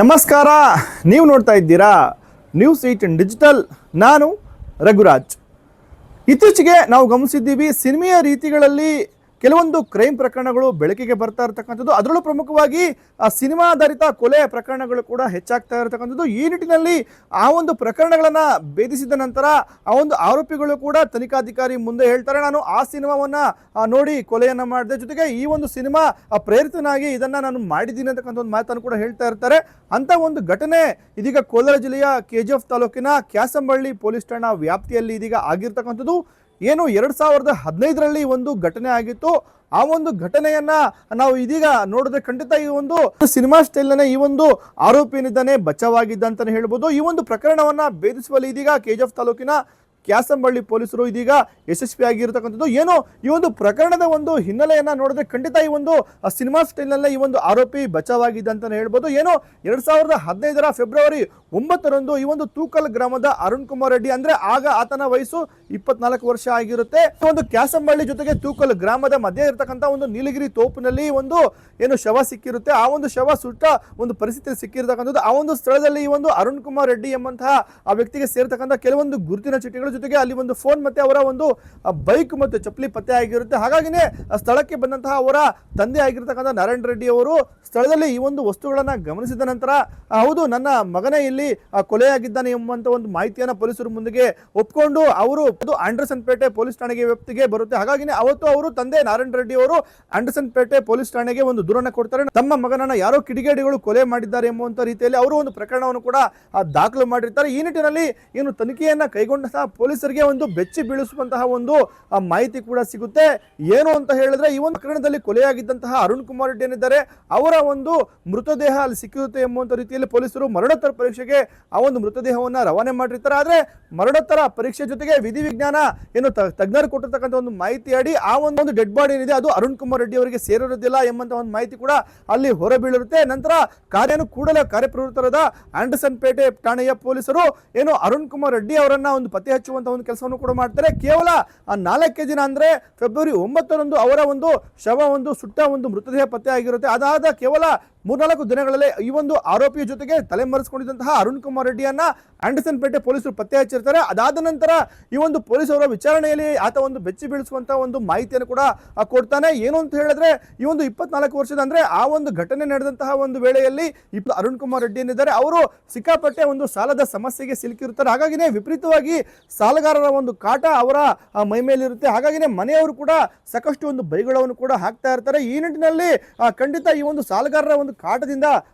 ನಮಸ್ಕಾರ. ನೀವು ನೋಡ್ತಾ ಇದ್ದೀರಾ ನ್ಯೂಸ್ 18 ಡಿಜಿಟಲ್. ನಾನು ರಘುರಾಜ್. ಇತ್ತೀಚೆಗೆ ನಾವು ಗಮನಿಸಿದ್ದೀವಿ, ಸಿನಿಮೆಯ ರೀತಿಗಳಲ್ಲಿ ಕೆಲವೊಂದು ಕ್ರೈಮ್ ಪ್ರಕರಣಗಳು ಬೆಳಕಿಗೆ ಬರ್ತಾ ಇರತಕ್ಕಂಥದ್ದು. ಅದರಲ್ಲೂ ಪ್ರಮುಖವಾಗಿ ಸಿನಿಮಾಧಾರಿತ ಕೊಲೆ ಪ್ರಕರಣಗಳು ಕೂಡ ಹೆಚ್ಚಾಗ್ತಾ ಇರತಕ್ಕಂಥದ್ದು. ಈ ನಿಟ್ಟಿನಲ್ಲಿ ಆ ಒಂದು ಪ್ರಕರಣಗಳನ್ನು ಭೇದಿಸಿದ ನಂತರ ಆ ಒಂದು ಆರೋಪಿಗಳು ಕೂಡ ತನಿಖಾಧಿಕಾರಿ ಮುಂದೆ ಹೇಳ್ತಾರೆ, ನಾನು ಆ ಸಿನಿಮಾವನ್ನು ನೋಡಿ ಕೊಲೆಯನ್ನು ಮಾಡಿದೆ, ಜೊತೆಗೆ ಈ ಒಂದು ಸಿನಿಮಾ ಪ್ರೇರಿತನಾಗಿ ಇದನ್ನು ನಾನು ಮಾಡಿದ್ದೀನಿ ಅಂತಕ್ಕಂಥ ಒಂದು ಮಾತನ್ನು ಕೂಡ ಹೇಳ್ತಾ ಇರ್ತಾರೆ. ಅಂತ ಒಂದು ಘಟನೆ ಇದೀಗ ಕೋಲಾರ ಜಿಲ್ಲೆಯ KGF ತಾಲೂಕಿನ ಕ್ಯಾಸಂಬಳ್ಳಿ ಪೊಲೀಸ್ ಠಾಣಾ ವ್ಯಾಪ್ತಿಯಲ್ಲಿ ಇದೀಗ ಆಗಿರ್ತಕ್ಕಂಥದ್ದು. ಏನು 2015ರಲ್ಲಿ ಒಂದು ಘಟನೆ ಆಗಿತ್ತು. ಆ ಒಂದು ಘಟನೆಯನ್ನ ನಾವು ಇದೀಗ ನೋಡಿದ್ರೆ ಖಂಡಿತ ಈ ಒಂದು ಸಿನಿಮಾ ಸ್ಟೈಲ್ನೇ ಈ ಒಂದು ಆರೋಪಿ ಏನಿದ್ದಾನೆ ಬಚಾವಾಗಿದ್ದ ಅಂತಾನೆ ಹೇಳ್ಬೋದು. ಈ ಒಂದು ಪ್ರಕರಣವನ್ನ ಭೇದಿಸುವಲ್ಲಿ ಇದೀಗ KGF ತಾಲೂಕಿನ ಕ್ಯಾಸಂಬಳ್ಳಿ ಪೊಲೀಸರು ಇದೀಗ ಯಶಸ್ವಿಯಾಗಿರ್ತಕ್ಕಂಥದ್ದು. ಏನು ಈ ಒಂದು ಪ್ರಕರಣದ ಒಂದು ಹಿನ್ನೆಲೆಯನ್ನ ನೋಡಿದ್ರೆ ಖಂಡಿತ ಈ ಒಂದು ಸಿನಿಮಾ ಸ್ಟೈಲ್ನಲ್ಲೇ ಈ ಒಂದು ಆರೋಪಿ ಬಚಾವಾಗಿದ್ದ ಅಂತಾನೆ ಹೇಳ್ಬೋದು. ಏನು 2015ರ ಫೆಬ್ರವರಿ 9ರಂದು ಈ ಒಂದು ತೂಕಲ್ ಗ್ರಾಮದ ಅರುಣ್ ಕುಮಾರ್ ರೆಡ್ಡಿ, ಅಂದ್ರೆ ಆಗ ಆತನ ವಯಸ್ಸು 24 ವರ್ಷ ಆಗಿರುತ್ತೆ. ಒಂದು ಕ್ಯಾಸಂಬಳ್ಳಿ ಜೊತೆಗೆ ತೂಕಲ್ ಗ್ರಾಮದ ಮಧ್ಯೆ ಇರತಕ್ಕಂಥ ಒಂದು ನೀಲಗಿರಿ ತೋಪಿನಲ್ಲಿ ಒಂದು ಏನು ಶವ ಸಿಕ್ಕಿರುತ್ತೆ. ಆ ಒಂದು ಶವ ಸುಟ್ಟ ಒಂದು ಪರಿಸ್ಥಿತಿ ಸಿಕ್ಕಿರ್ತಕ್ಕಂಥದ್ದು. ಆ ಒಂದು ಸ್ಥಳದಲ್ಲಿ ಈ ಒಂದು ಅರುಣ್ ಕುಮಾರ್ ರೆಡ್ಡಿ ಎಂಬಂತಹ ಆ ವ್ಯಕ್ತಿಗೆ ಸೇರ್ತಕ್ಕಂಥ ಕೆಲವೊಂದು ಗುರುತಿನ ಚೀಟಿಗಳು, ಜೊತೆಗೆ ಅಲ್ಲಿ ಒಂದು ಫೋನ್ ಮತ್ತೆ ಅವರ ಒಂದು ಬೈಕ್ ಮತ್ತು ಚಪ್ಪಲಿ ಪತ್ತೆ ಆಗಿರುತ್ತೆ. ಹಾಗಾಗಿನೇ ಸ್ಥಳಕ್ಕೆ ಬಂದಂತಹ ಅವರ ತಂದೆ ಆಗಿರ್ತಕ್ಕಂಥ ನಾರಾಯಣ ರೆಡ್ಡಿ ಅವರು ಸ್ಥಳದಲ್ಲಿ ಈ ಒಂದು ವಸ್ತುಗಳನ್ನ ಗಮನಿಸಿದ ನಂತರ, ಹೌದು ನನ್ನ ಮಗನೇ ಇಲ್ಲಿ ಕೊಲೆಯಾಗಿದ್ದಾನೆ ಎಂಬಂತ ಒಂದು ಮಾಹಿತಿಯನ್ನ ಪೊಲೀಸರು ಮುಂದೆ ಒಪ್ಕೊಂಡು ಅವರು ಆಂಡರ್ಸನ್ ಪೇಟೆ ಪೊಲೀಸ್ ಠಾಣೆಗೆ ವ್ಯಾಪ್ತಿಗೆ ಬರುತ್ತೆ. ಹಾಗಾಗಿನೇ ಅವತ್ತು ಅವರು ತಂದೆ ನಾರಾಯಣ ರೆಡ್ಡಿ ಅವರು ಆಂಡರ್ಸನ್ ಪೇಟೆ ಪೊಲೀಸ್ ಠಾಣೆಗೆ ಒಂದು ದೂರನ್ನ ಕೊಡ್ತಾರೆ. ತಮ್ಮ ಮಗನನ್ನ ಯಾರೋ ಕಿಡಿಗೇಡಿಗಳು ಕೊಲೆ ಮಾಡಿದ್ದಾರೆ ಎಂಬುವಂತ ರೀತಿಯಲ್ಲಿ ಅವರು ಒಂದು ಪ್ರಕರಣವನ್ನು ಕೂಡ ದಾಖಲು ಮಾಡಿರ್ತಾರೆ. ಈ ನಿಟ್ಟಿನಲ್ಲಿ ಏನು ತನಿಖೆಯನ್ನ ಕೈಗೊಂಡಂತಹ ಪೊಲೀಸರಿಗೆ ಒಂದು ಬೆಚ್ಚಿ ಬೀಳಿಸುವಂತಹ ಒಂದು ಮಾಹಿತಿ ಕೂಡ ಸಿಗುತ್ತೆ. ಏನು ಅಂತ ಹೇಳಿದ್ರೆ, ಈ ಒಂದು ಪ್ರಕರಣದಲ್ಲಿ ಕೊಲೆಯಾಗಿದ್ದಂತಹ ಅರುಣ್ ಕುಮಾರ್ ರೆಡ್ಡಿ ಏನಿದ್ದಾರೆ ಅವರ ಒಂದು ಮೃತದೇಹ ಅಲ್ಲಿ ಸಿಕ್ಕಿರುತ್ತೆ ಎಂಬುವಂತ ರೀತಿಯಲ್ಲಿ ಪೊಲೀಸರು ಮರಣೋತ್ತರ ಪರೀಕ್ಷೆಗೆ ಆ ಒಂದು ಮೃತದೇಹವನ್ನ ರವಾನೆ ಮಾಡಿರ್ತಾರೆ. ಆದ್ರೆ ಮರಣೋತ್ತರ ಪರೀಕ್ಷೆ ಜೊತೆಗೆ ವಿಧಿವಿಜ್ಞಾನ ಏನು ತಜ್ಞರು ಕೊಟ್ಟಿರ್ತಕ್ಕಂಥ ಒಂದು ಮಾಹಿತಿ ಅಡಿ ಆ ಒಂದು ಡೆಡ್ ಬಾಡಿ ಏನಿದೆ ಅದು ಅರುಣ್ ಕುಮಾರ್ ರೆಡ್ಡಿ ಅವರಿಗೆ ಸೇರಿರೋದಿಲ್ಲ ಎಂಬಂತ ಒಂದು ಮಾಹಿತಿ ಕೂಡ ಅಲ್ಲಿ ಹೊರಬೀಳಿರುತ್ತೆ. ನಂತರ ಕೂಡಲೇ ಕಾರ್ಯಪ್ರವೃತ್ತರಾದ ಆಂಡರ್ಸನ್ ಪೇಟೆ ಠಾಣೆಯ ಪೊಲೀಸರು ಏನು ಅರುಣ್ ಕುಮಾರ್ ರೆಡ್ಡಿ ಅವರನ್ನ ಒಂದು ಪತ್ತೆ ಹಚ್ಚುವಂತ ಒಂದು ಕೆಲಸವನ್ನು ಕೂಡ ಮಾಡ್ತಾರೆ. ಕೇವಲ 4 ದಿನ ಅಂದ್ರೆ ಫೆಬ್ರವರಿ 9ರಂದು ಅವರ ಒಂದು ಶವ ಒಂದು ಸುಟ್ಟ ಒಂದು ಮೃತದೇಹ ಪತ್ತೆ ಆಗಿರುತ್ತೆ. ಅದಾದ ಕೇವಲ 3-4 ದಿನಗಳಲ್ಲಿ ಈ ಒಂದು ಆರೋಪಿಯ ಜೊತೆಗೆ ತಲೆಮರೆಸಿಕೊಂಡಿದ್ದಂತಹ ಅರುಣ್ ಕುಮಾರ್ ರೆಡ್ಡಿಯನ್ನ ಆಂಡರ್ಸನ್ ಪೇಟೆ ಪೊಲೀಸರು ಪತ್ತೆ ಹಚ್ಚಿರ್ತಾರೆ. ಅದಾದ ನಂತರ ಈ ಒಂದು ಪೊಲೀಸರ ವಿಚಾರಣೆಯಲ್ಲಿ ಆತ ಒಂದು ಬೆಚ್ಚಿ ಬೀಳಿಸುವಂತಹ ಒಂದು ಮಾಹಿತಿಯನ್ನು ಕೂಡ ಕೊಡ್ತಾನೆ. ಏನು ಅಂತ ಹೇಳಿದ್ರೆ, ಈ ಒಂದು 24 ವರ್ಷದ ಅಂದ್ರೆ ಆ ಒಂದು ಘಟನೆ ನಡೆದಂತಹ ಒಂದು ವೇಳೆಯಲ್ಲಿ ಅರುಣ್ ಕುಮಾರ್ ರೆಡ್ಡಿ ಏನಿದ್ದಾರೆ ಅವರು ಸಿಕ್ಕಾಪಟ್ಟೆ ಒಂದು ಸಾಲದ ಸಮಸ್ಯೆಗೆ ಸಿಲುಕಿರುತ್ತಾರೆ. ಹಾಗಾಗಿನೇ ವಿಪರೀತವಾಗಿ ಸಾಲಗಾರರ ಒಂದು ಕಾಟ ಅವರ ಮೈ ಮೇಲಿರುತ್ತೆ. ಹಾಗಾಗಿನೇ ಮನೆಯವರು ಕೂಡ ಸಾಕಷ್ಟು ಒಂದು ಬೈಗಳನ್ನು ಕೂಡ ಹಾಕ್ತಾ ಇರ್ತಾರೆ. ಈ ನಿಟ್ಟಿನಲ್ಲಿ ಖಂಡಿತ ಈ ಒಂದು ಸಾಲಗಾರರ ಒಂದು ಕಾಟದಿಂದ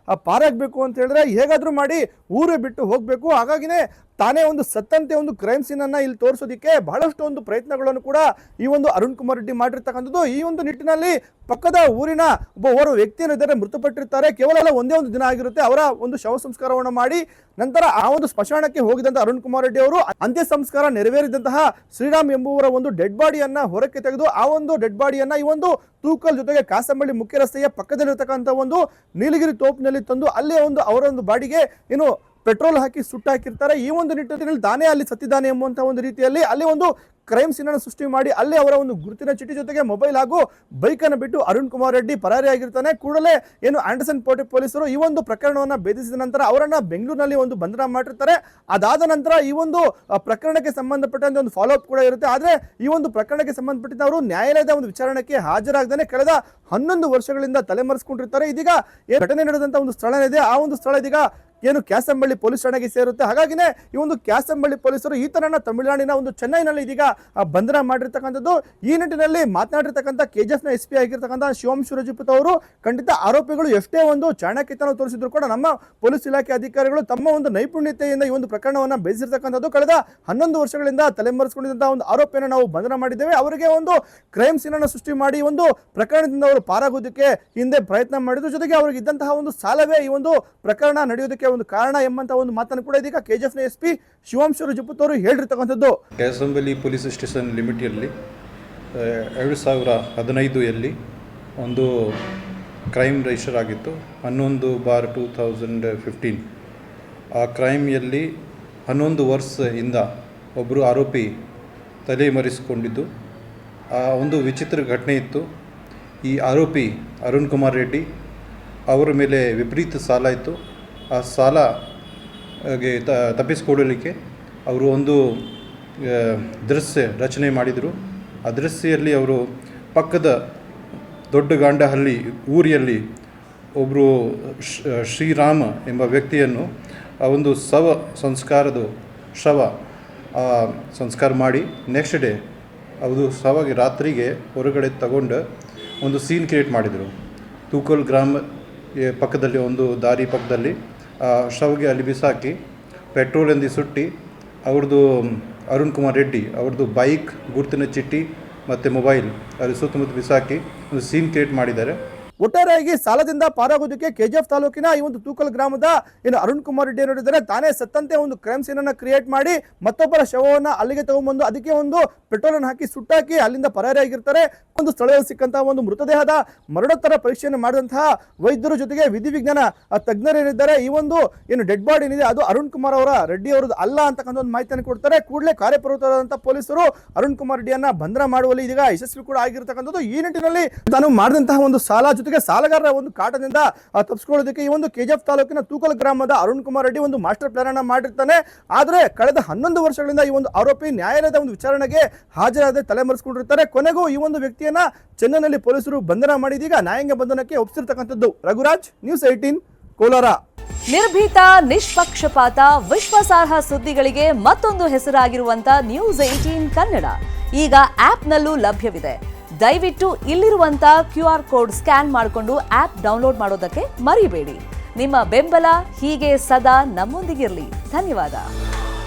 ಪಾರಾಗಬೇಕು ಅಂತ ಹೇಳಿದ್ರೆ ಹೇಗಾದ್ರೂ ಮಾಡಿ ಊರೇ ಬಿಟ್ಟು ಹೋಗ್ಬೇಕು. ಹಾಗಾಗಿನೇ ತಾನೇ ಒಂದು ಸತ್ತಂತೆ ಒಂದು ಕ್ರೈಮ್ ಸೀನ್ ಅನ್ನ ಇಲ್ಲಿ ತೋರಿಸೋದಕ್ಕೆ ಬಹಳಷ್ಟು ಒಂದು ಪ್ರಯತ್ನಗಳನ್ನು ಕೂಡ ಈ ಒಂದು ಅರುಣ್ ಕುಮಾರ್ ರೆಡ್ಡಿ ಮಾಡಿರ್ತಕ್ಕಂಥದ್ದು. ಈ ಒಂದು ನಿಟ್ಟಿನಲ್ಲಿ ಪಕ್ಕದ ಊರಿನ ಓರ್ವ ವ್ಯಕ್ತಿಯನ್ನಿದ್ದಾರೆ ಮೃತಪಟ್ಟಿರ್ತಾರೆ. ಕೇವಲ ಒಂದೇ ಒಂದು ದಿನ ಆಗಿರುತ್ತೆ. ಅವರ ಒಂದು ಶವ ಸಂಸ್ಕಾರವನ್ನು ಮಾಡಿ ನಂತರ ಆ ಒಂದು ಸ್ಮಶಾನಕ್ಕೆ ಹೋಗಿದಂತ ಅರುಣ್ ಕುಮಾರ್ ರೆಡ್ಡಿ ಅವರು ಅಂತ್ಯ ಸಂಸ್ಕಾರ ನೆರವೇರಿದಂತಹ ಶ್ರೀರಾಮ್ ಎಂಬುವರ ಒಂದು ಡೆಡ್ ಬಾಡಿಯನ್ನ ಹೊರಕ್ಕೆ ತೆಗೆದು ಆ ಒಂದು ಡೆಡ್ ಬಾಡಿಯನ್ನ ಈ ಒಂದು ತೂಕಲ್ ಜೊತೆಗೆ ಕಾಸಂಬಳ್ಳಿ ಮುಖ್ಯ ರಸ್ತೆಯ ಪಕ್ಕದಲ್ಲಿರ್ತಕ್ಕಂಥ ಒಂದು ನೀಲಗಿರಿ ತೋಪಿನಲ್ಲಿ ತಂದು ಅಲ್ಲಿ ಒಂದು ಅವರ ಒಂದು ಬಾಡಿಗೆ ಏನು ಪೆಟ್ರೋಲ್ ಹಾಕಿ ಸುಟ್ಟಾಕಿರ್ತಾರೆ. ಈ ಒಂದು ನಿಟ್ಟಿನಲ್ಲಿ ತಾನೇ ಅಲ್ಲಿ ಸತ್ತಿದ್ದಾನೆ ಎಂಬುವಂತಹ ಒಂದು ರೀತಿಯಲ್ಲಿ ಅಲ್ಲಿ ಒಂದು ಕ್ರೈಮ್ ಸೀನ್ ಅನ್ನು ಸೃಷ್ಟಿ ಮಾಡಿ ಅಲ್ಲಿ ಅವರ ಒಂದು ಗುರುತಿನ ಚೀಟಿ ಜೊತೆಗೆ ಮೊಬೈಲ್ ಹಾಗೂ ಬೈಕ್ ಅನ್ನು ಬಿಟ್ಟು ಅರುಣ್ ಕುಮಾರ್ ರೆಡ್ಡಿ ಪರಾರಿಯಾಗಿರ್ತಾನೆ. ಕೂಡಲೇ ಏನು ಆಂಡರ್ಸನ್ ಪೇಟೆ ಪೊಲೀಸರು ಈ ಒಂದು ಪ್ರಕರಣವನ್ನ ಭೇದಿಸಿದ ನಂತರ ಅವರನ್ನ ಬೆಂಗಳೂರಿನಲ್ಲಿ ಒಂದು ಬಂಧನ ಮಾಡಿರ್ತಾರೆ. ಅದಾದ ನಂತರ ಈ ಒಂದು ಪ್ರಕರಣಕ್ಕೆ ಸಂಬಂಧಪಟ್ಟಂತೆ ಒಂದು ಫಾಲೋ ಅಪ್ ಕೂಡ ಇರುತ್ತೆ. ಆದ್ರೆ ಈ ಒಂದು ಪ್ರಕರಣಕ್ಕೆ ಸಂಬಂಧಪಟ್ಟಿದ್ದ ಅವರು ನ್ಯಾಯಾಲಯದ ಒಂದು ವಿಚಾರಣೆಗೆ ಹಾಜರಾಗದೇ ಕಳೆದ 11 ವರ್ಷಗಳಿಂದ ತಲೆಮರೆಸಿಕೊಂಡಿರ್ತಾರೆ. ಇದೀಗ ಘಟನೆ ನಡೆದಂತ ಒಂದು ಸ್ಥಳ ಇದೆ, ಆ ಒಂದು ಸ್ಥಳ ಇದೀಗ ಏನು ಕ್ಯಾಸಂಬಳ್ಳಿ ಪೊಲೀಸ್ ಠಾಣೆಗೆ ಸೇರುತ್ತೆ. ಹಾಗಾಗಿನೇ ಈ ಒಂದು ಕ್ಯಾಸಂಬಳ್ಳಿ ಪೊಲೀಸರು ಈತನನ್ನ ತಮಿಳುನಾಡಿನ ಒಂದು ಚೆನ್ನೈನಲ್ಲಿ ಇದೀಗ ಬಂಧನ ಮಾಡಿರ್ತಕ್ಕಂಥದ್ದು. ಈ ನಿಟ್ಟಿನಲ್ಲಿ ಮಾತನಾಡಿರ್ತಕ್ಕಂಥ KGFನ SP ಆಗಿರ್ತಕ್ಕಂಥ ಶಿವಂ ಶಿವರಾಜಪುತ್ ಅವರು ಖಂಡಿತ ಆರೋಪಿಗಳು ಎಷ್ಟೇ ಒಂದು ಚಾಣಕ್ಯತನ ತೋರಿಸಿದ್ರು ಕೂಡ ನಮ್ಮ ಪೊಲೀಸ್ ಇಲಾಖೆ ಅಧಿಕಾರಿಗಳು ತಮ್ಮ ಒಂದು ನೈಪುಣ್ಯತೆಯಿಂದ ಈ ಒಂದು ಪ್ರಕರಣವನ್ನ ಬೇಯಿಸಿರ್ತಕ್ಕಂಥದ್ದು. ಕಳೆದ 11 ವರ್ಷಗಳಿಂದ ತಲೆಮರೆಸಿಕೊಂಡಿದ್ದಂತಹ ಒಂದು ಆರೋಪಿಯನ್ನು ನಾವು ಬಂಧನ ಮಾಡಿದ್ದೇವೆ. ಅವರಿಗೆ ಒಂದು ಕ್ರೈಮ್ ಸೀನ್ ಅನ್ನು ಸೃಷ್ಟಿ ಮಾಡಿ ಒಂದು ಪ್ರಕರಣದಿಂದ ಅವರು ಪಾರಾಗೋದಕ್ಕೆ ಹಿಂದೆ ಪ್ರಯತ್ನ ಮಾಡಿದ್ರು. ಜೊತೆಗೆ ಅವರಿಗೆ ಇದ್ದಂತಹ ಒಂದು ಸಾಲವೇ ಈ ಒಂದು ಪ್ರಕರಣ ನಡೆಯೋದಕ್ಕೆ ಒಂದು ಕಾರಣ ಎಂಬಂತ ಒಂದು ಮಾತನ್ನು ಕೂಡ ಇದೀಗ KGFನ SP ಶಿವಂ ಶಿವರಾಜಪುತ್ ಅವರು ಹೇಳಿರ್ತಕ್ಕಂಥದ್ದು. ಕ್ಯಾಸಂಬಳ್ಳಿ ಪೊಲೀಸ್ ಸ್ಟೇಷನ್ ಲಿಮಿಟಲ್ಲಿ 2015ರಲ್ಲಿ ಒಂದು ಕ್ರೈಮ್ ರಿಜಿಸ್ಟರ್ ಆಗಿತ್ತು, 11/2015. ಆ ಕ್ರೈಮ್ನಲ್ಲಿ 11 ವರ್ಷದಿಂದ ಒಬ್ಬರು ಆರೋಪಿ ತಲೆಮರೆಸಿಕೊಂಡಿದ್ದು ಆ ಒಂದು ವಿಚಿತ್ರ ಘಟನೆ ಇತ್ತು. ಈ ಆರೋಪಿ ಅರುಣ್ ಕುಮಾರ್ ರೆಡ್ಡಿ ಅವರ ಮೇಲೆ ವಿಪರೀತ ಸಾಲ ಇತ್ತು. ಆ ಸಾಲಗೆ ತಪ್ಪಿಸಿಕೊಳ್ಳಲಿಕ್ಕೆ ಅವರು ಒಂದು ದೃಶ್ಯ ರಚನೆ ಮಾಡಿದರು. ಆ ದೃಶ್ಯದಲ್ಲಿ ಅವರು ಪಕ್ಕದ ದೊಡ್ಡಗಾಂಡಹಳ್ಳಿ ಊರಿಯಲ್ಲಿ ಒಬ್ಬರು ಶ್ರೀರಾಮ ಎಂಬ ವ್ಯಕ್ತಿಯನ್ನು ಆ ಒಂದು ಶವ ಸಂಸ್ಕಾರ ಮಾಡಿ ನೆಕ್ಸ್ಟ್ ಡೇ ಅದು ಶವಗೆ ರಾತ್ರಿಗೆ ಹೊರಗಡೆ ತಗೊಂಡು ಒಂದು ಸೀನ್ ಕ್ರಿಯೇಟ್ ಮಾಡಿದರು. ತೂಕಲ್ ಗ್ರಾಮ ಪಕ್ಕದಲ್ಲಿ ಒಂದು ದಾರಿ ಪಕ್ಕದಲ್ಲಿ ಶವಗೆ ಅಲ್ಲಿ ಬಿಸಾಕಿ ಪೆಟ್ರೋಲಿಂದ ಸುಟ್ಟು ಅವ್ರದ್ದು ಅರುಣ್ ಕುಮಾರ್ ರೆಡ್ಡಿ ಅವ್ರದ್ದು ಬೈಕ್ ಗುರುತಿನ ಚೀಟಿ ಮತ್ತು ಮೊಬೈಲ್ ಅಲ್ಲಿ ಸುತ್ತಮುತ್ತ ಬಿಸಾಕಿ ಒಂದು ಸೀನ್ ಕ್ರಿಯೇಟ್ ಮಾಡಿದ್ದಾರೆ. ಒಟ್ಟಾರೆಯಾಗಿ ಸಾಲದಿಂದ ಪಾರಾಗೋದಕ್ಕೆ ಕೆಜಿಎಫ್ ತಾಲೂಕಿನ ಈ ಒಂದು ತೂಕಲ್ ಗ್ರಾಮದ ಏನು ಅರುಣ್ ಕುಮಾರ್ ರೆಡ್ಡಿ ನೋಡಿದರೆ ತಾನೇ ಸತ್ತಂತೆ ಒಂದು ಕ್ರೈಮ್ ಸೀನ್ ಅನ್ನು ಕ್ರಿಯೇಟ್ ಮಾಡಿ ಮತ್ತೊಬ್ಬರ ಶವವನ್ನು ಅಲ್ಲಿಗೆ ತಗೊಂಡ್ಬಂದು ಅದಕ್ಕೆ ಒಂದು ಪೆಟ್ರೋಲ್ ಅನ್ನು ಹಾಕಿ ಸುಟ್ಟಾಕಿ ಅಲ್ಲಿಂದ ಪರಾರಿಯಾಗಿರ್ತಾರೆ. ಒಂದು ಸ್ಥಳದಲ್ಲಿ ಸಿಕ್ಕಂತಹ ಒಂದು ಮೃತದೇಹದ ಮರಣೋತ್ತರ ಪರೀಕ್ಷೆಯನ್ನು ಮಾಡಿದಂತಹ ವೈದ್ಯರ ಜೊತೆಗೆ ವಿಧಿವಿಜ್ಞಾನ ತಜ್ಞರೇನಿದ್ದಾರೆ ಈ ಒಂದು ಏನು ಡೆಡ್ ಬಾಡಿ ಏನಿದೆ ಅದು ಅರುಣ್ ಕುಮಾರ್ ಅವರ ರೆಡ್ಡಿ ಅವರದ್ದು ಅಲ್ಲ ಅಂತಕ್ಕಂಥ ಒಂದು ಮಾಹಿತಿಯನ್ನು ಕೊಡ್ತಾರೆ. ಕೂಡಲೇ ಕಾರ್ಯಪ್ರವೃತ್ತರಾದಂತಹ ಪೊಲೀಸರು ಅರುಣ್ ಕುಮಾರ್ ರೆಡ್ಡಿಯನ್ನ ಬಂಧನ ಮಾಡುವಲ್ಲಿ ಇದೀಗ ಯಶಸ್ವಿ ಕೂಡ ಆಗಿರ್ತಕ್ಕಂಥದ್ದು. ಈ ನಿಟ್ಟಿನಲ್ಲಿ ತಾನು ಮಾಡಿದಂತಹ ಒಂದು ಸಾಲ ಜೊತೆಗೆ ಸಾಲಗಾರರ ಒಂದು ಕಾಟದಿಂದ ತಪ್ಪಿಸಿಕೊಳ್ಳೋದಕ್ಕೆ ಈ ಒಂದು ಕೆಜಿಎಫ್ ತಾಲೂಕಿನ ತೂಕಲ್ ಗ್ರಾಮದ ಅರುಣ್ ಕುಮಾರ್ ರೆಡ್ಡಿ ಒಂದು ಮಾಸ್ಟರ್ ಪ್ಲಾನ್ ಅನ್ನ ಮಾಡಿರ್ತಾನೆ. ಆದರೆ ಕಳೆದ 11 ವರ್ಷಗಳಿಂದ ಈ ಒಂದು ಆರೋಪಿ ನ್ಯಾಯಾಲಯದ ಒಂದು ವಿಚಾರಣೆಗೆ ಹಾಜರಾದ ತಲೆಮರೆಸಿಕೊಂಡಿರ್ತಾರೆ. ಕೊನೆಗೂ ಈ ಒಂದು ವ್ಯಕ್ತಿಯನ್ನ ಚೆನ್ನೈನಲ್ಲಿ ಪೊಲೀಸರು ಬಂಧನ ಮಾಡಿದೀಗ ನ್ಯಾಯಾಂಗ ಬಂಧನಕ್ಕೆ ಒಪ್ಪಿಸಿರ್ತಕ್ಕಂಥದ್ದು. ರಘುರಾಜ್, ನ್ಯೂಸ್ 18 ಕೋಲಾರ. ನಿರ್ಭೀತ, ನಿಷ್ಪಕ್ಷಪಾತ, ವಿಶ್ವಾಸಾರ್ಹ ಸುದ್ದಿಗಳಿಗೆ ಮತ್ತೊಂದು ಹೆಸರಾಗಿರುವಂತ ನ್ಯೂಸ್ 18 ಕನ್ನಡ ಈಗ ಆಪ್ನಲ್ಲೂ ಲಭ್ಯವಿದೆ. ದಯವಿಟ್ಟು ಇಲ್ಲಿರುವಂತ QR ಕೋಡ್ ಸ್ಕ್ಯಾನ್ ಮಾಡಿಕೊಂಡು ಆಪ್ ಡೌನ್ಲೋಡ್ ಮಾಡೋದಕ್ಕೆ ಮರಿಬೇಡಿ. ನಿಮ್ಮ ಬೆಂಬಲ ಹೀಗೆ ಸದಾ ನಮ್ಮೊಂದಿಗಿರಲಿ. ಧನ್ಯವಾದ.